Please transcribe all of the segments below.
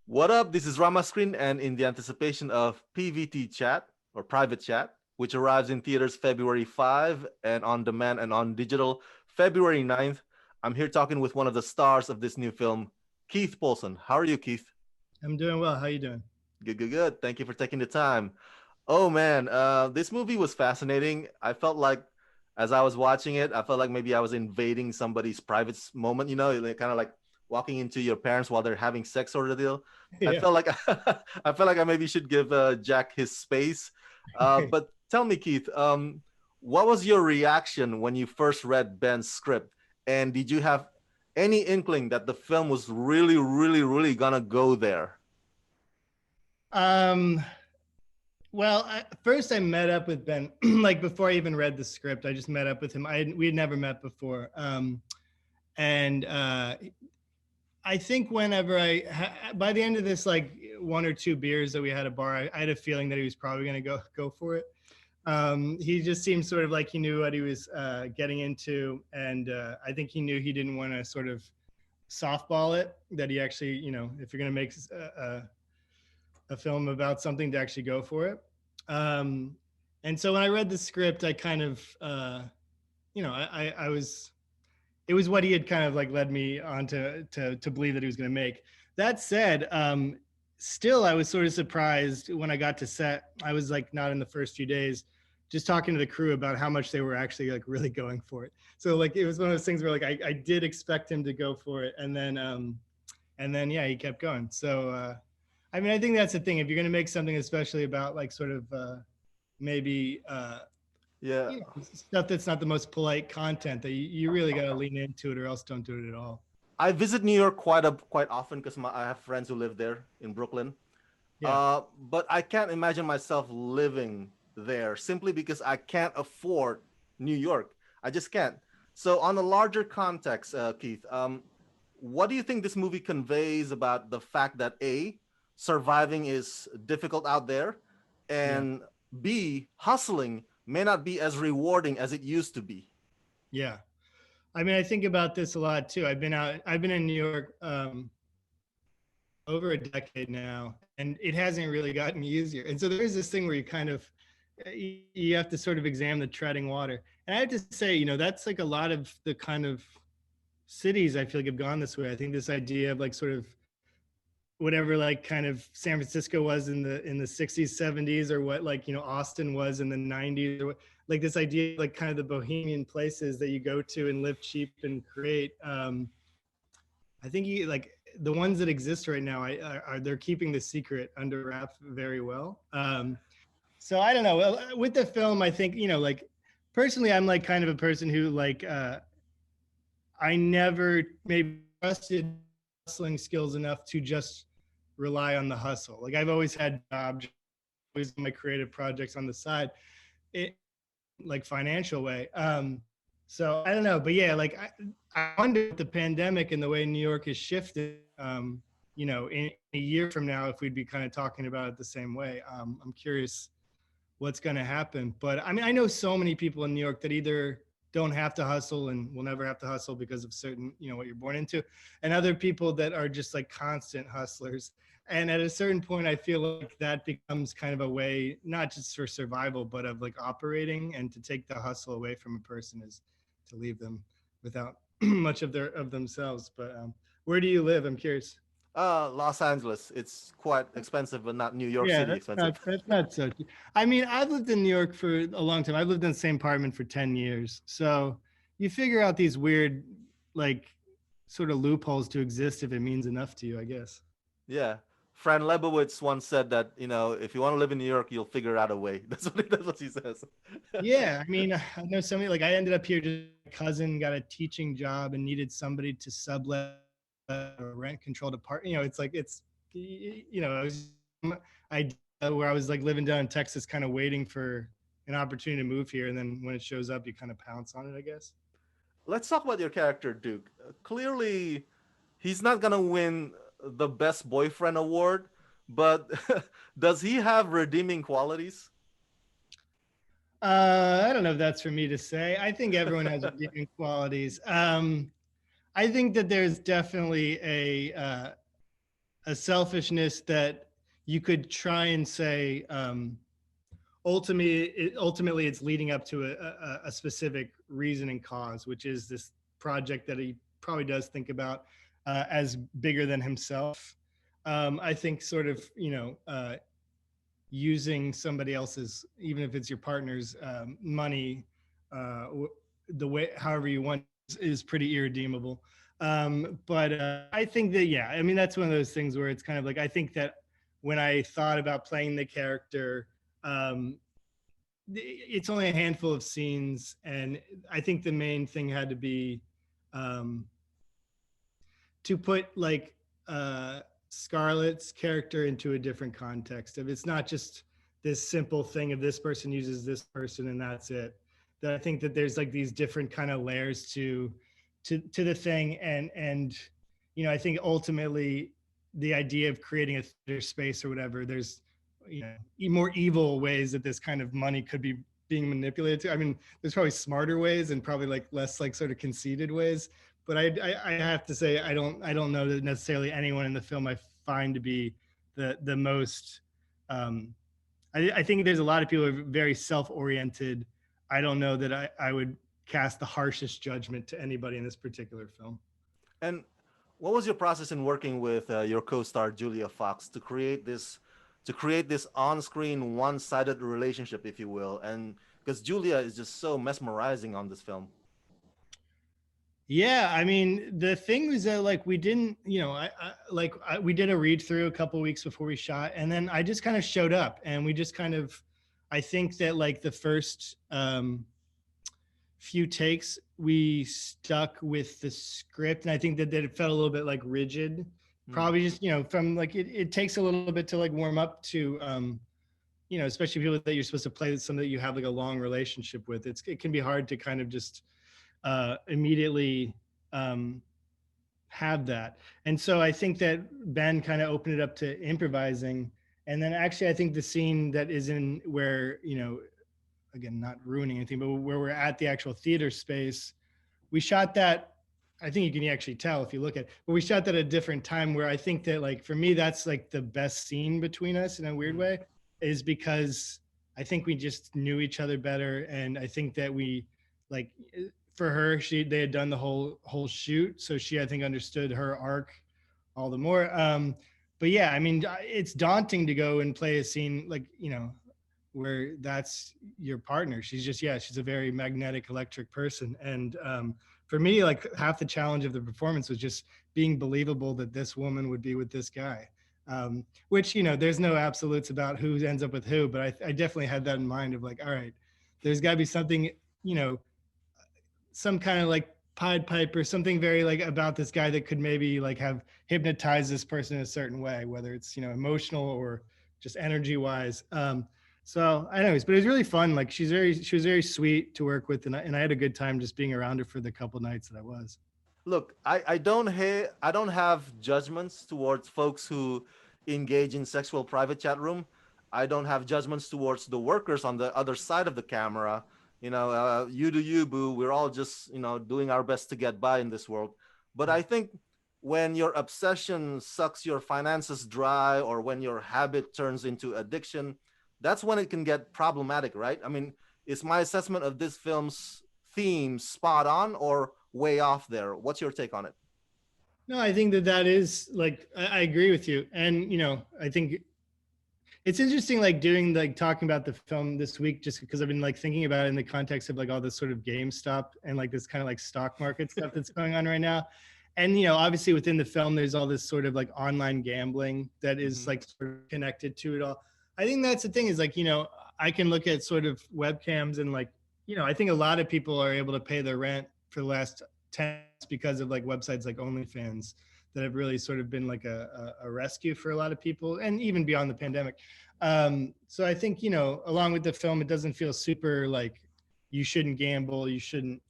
What up? This is Rama Screen, and in the anticipation of PVT Chat or Private Chat, which arrives in theaters February 5 and on demand and on digital February 9th, I'm here talking with one of the stars of this new film, Keith Poulson. How are you, Keith? I'm doing well. How you doing? Good, good, good. Thank you for taking the time. Oh man, this movie was fascinating. I felt like as I was watching it, I felt like maybe I was invading somebody's private moment, kind of like walking into your parents while they're having sex sort of deal. I Yeah. felt like I felt like I maybe should give Jack his space. But tell me, Keith, what was your reaction when you first read Ben's script? And did you have any inkling that the film was really, really, really gonna go there? Um, well, first I met up with Ben, like before I even read the script, I just met up with him. We had never met before. And I think by the end of this, like one or two beers that we had at a bar, I had a feeling that he was probably going to go for it. He just seemed sort of like he knew what he was getting into. And I think he knew he didn't want to sort of softball it, that he actually, if you're going to make a film about something, to actually go for it. Um, and so when I read the script, I kind of, I was, it was what he had kind of like led me on to believe that he was going to make. That said, still, I was sort of surprised when I got to set. I was like not in the first few days, just talking to the crew about how much they were actually like really going for it. So like it was one of those things where like I did expect him to go for it, and then yeah, he kept going. So I mean, I think that's the thing. If you're going to make something, especially about like sort of maybe Yeah. stuff that's not the most polite content, that you really got to lean into it, or else don't do it at all. I visit New York quite often because I have friends who live there in Brooklyn. Yeah, But I can't imagine myself living there simply because I can't afford New York. I just can't. So, on a larger context, Keith, what do you think this movie conveys about the fact that A, surviving is difficult out there, yeah, and B, hustling may not be as rewarding as it used to be? yeah. I mean, I think about this a lot too. I've been in New York over a decade now, and it hasn't really gotten easier. And so there is this thing where you kind of you have to sort of examine the treading water. And I have to say, that's like a lot of the kind of cities I feel like have gone this way. I think this idea of like sort of whatever like kind of San Francisco was in the 60s, 70s, or what like Austin was in the 90s, or what, like this idea of like kind of the bohemian places that you go to and live cheap and create. I think like the ones that exist right now, are they're keeping the secret under wraps very well. So I don't know. With the film, I think like personally, I'm like kind of a person who like I never maybe trusted hustling skills enough to just rely on the hustle. Like I've always had jobs, always my creative projects on the side, it like financial way. So I don't know, but yeah, like I wonder if the pandemic and the way New York has shifted, in a year from now, if we'd be kind of talking about it the same way. I'm curious what's going to happen. But I mean, I know so many people in New York that either don't have to hustle and will never have to hustle because of certain, what you're born into, and other people that are just like constant hustlers. And at a certain point, I feel like that becomes kind of a way, not just for survival, but of like operating. And to take the hustle away from a person is to leave them without much of themselves. But where do you live? I'm curious. Los Angeles. It's quite expensive, but not New York Yeah, City expensive. that's not so. I mean, I've lived in New York for a long time. I've lived in the same apartment for 10 years. So you figure out these weird, like, sort of loopholes to exist if it means enough to you, I guess. Yeah. Fran Lebowitz once said that, if you want to live in New York, you'll figure out a way. That's what he says. Yeah, I mean, I know somebody like I ended up here. Just my cousin got a teaching job and needed somebody to sublet a rent controlled apartment. It's like it was I where I was like living down in Texas, kind of waiting for an opportunity to move here, and then when it shows up, you kind of pounce on it, I guess. Let's talk about your character, Duke. Clearly, he's not going to win the best boyfriend award, but does he have redeeming qualities? I don't know if that's for me to say. I think everyone has redeeming qualities. I think that there's definitely a selfishness that you could try and say, ultimately it's leading up to a specific reason and cause, which is this project that he probably does think about as bigger than himself. I think sort of, using somebody else's, even if it's your partner's money, uh, the way, however you want, is pretty irredeemable. But I think that, yeah, I mean, that's one of those things where it's kind of like, I think that when I thought about playing the character, um, it's only a handful of scenes, and I think the main thing had to be um, to put like Scarlet's character into a different context. If it's not just this simple thing of this person uses this person and that's it, that I think that there's like these different kind of layers to the thing, and I think ultimately the idea of creating a theater space or whatever, there's more evil ways that this kind of money could be being manipulated to. I mean, there's probably smarter ways and probably like less like sort of conceited ways, but I have to say I don't know that necessarily anyone in the film I find to be the most. I think there's a lot of people who are very self-oriented. I don't know that I would cast the harshest judgment to anybody in this particular film. And what was your process in working with your co-star Julia Fox to create this on-screen one-sided relationship, if you will, and because Julia is just so mesmerizing on this film. Yeah, I mean, the thing was that like we didn't, we did a read through a couple weeks before we shot, and then I just kind of showed up, and we just kind of, I think that like the first few takes we stuck with the script, and I think that it felt a little bit like rigid, Mm. probably just from like it takes a little bit to like warm up to especially people that you're supposed to play with, something that you have like a long relationship with. It can be hard to kind of just immediately um, have that. And so I think that Ben kind of opened it up to improvising. And then actually, I think the scene that is in where, again, not ruining anything, but where we're at the actual theater space, we shot that. I think you can actually tell if you look at it, but we shot that at a different time where I think that like, for me, that's like the best scene between us in a weird Mm. way, is because I think we just knew each other better. And I think that we like, for her, they had done the whole shoot. So she, I think, understood her arc all the more. But yeah, I mean, it's daunting to go and play a scene like, where that's your partner. She's just, yeah, she's a very magnetic, electric person. And for me, like half the challenge of the performance was just being believable that this woman would be with this guy. Which, there's no absolutes about who ends up with who, but I definitely had that in mind of like, all right, there's got to be something, some kind of like Pied Piper, something very like about this guy that could maybe like have hypnotized this person in a certain way, whether it's emotional or just energy wise. So anyways, but it was really fun. Like she was very sweet to work with, and I had a good time just being around her for the couple nights that I was. Look, I don't have judgments towards folks who engage in sexual private chat room. I don't have judgments towards the workers on the other side of the camera. You do you, boo. We're all just doing our best to get by in this world. But I think when your obsession sucks your finances dry, or when your habit turns into addiction, that's when it can get problematic, right? I mean, is my assessment of this film's theme spot on or way off there? What's your take on it? No, I think that is like I agree with you, and I think it's interesting like doing like talking about the film this week, just because I've been like thinking about it in the context of like all this sort of GameStop and like this kind of like stock market stuff that's going on right now. And obviously within the film there's all this sort of like online gambling that is Mm-hmm. like sort of connected to it all. I think that's the thing, is like I can look at sort of webcams and like I think a lot of people are able to pay their rent for the last 10 months because of like websites like OnlyFans that have really sort of been like a rescue for a lot of people, and even beyond the pandemic. So I think, along with the film, it doesn't feel super like you shouldn't gamble, you shouldn't,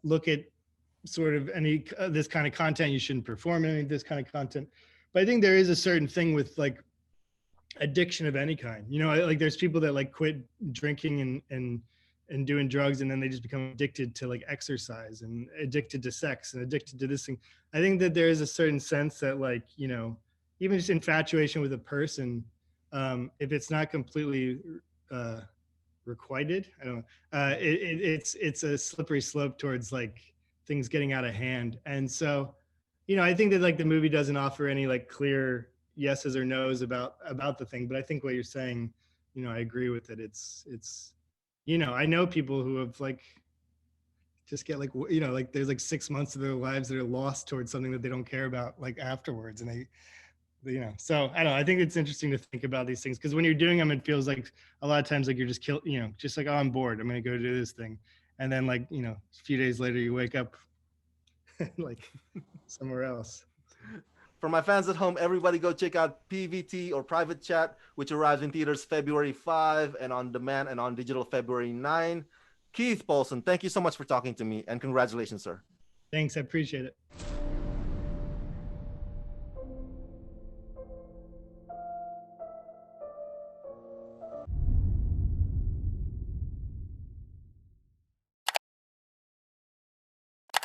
look at sort of any this kind of content, you shouldn't perform any of this kind of content. But I think there is a certain thing with like addiction of any kind. Like there's people that like quit drinking and and doing drugs, and then they just become addicted to like exercise and addicted to sex and addicted to this thing. I think that there is a certain sense that, like, you know, even just infatuation with a person, if it's not completely uh, requited, I don't know, it's a slippery slope towards like things getting out of hand. And so, you know, I think that like the movie doesn't offer any like clear yeses or nos about the thing, but I think what you're saying, you know, I agree with it. It's, you know, I know people who have like just get like, you know, like there's like 6 months of their lives that are lost towards something that they don't care about like afterwards, and they, you know, so I don't know, I think it's interesting to think about these things, because when you're doing them, it feels like a lot of times like you're just you know, just like, oh, I'm bored, I'm gonna go do this thing, and then like, you know, a few days later you wake up like somewhere else. For my fans at home, everybody go check out PVT or Private Chat, which arrives in theaters February 5 and on demand and on digital February 9. Keith Poulson, thank you so much for talking to me, and congratulations, sir. Thanks, I appreciate it.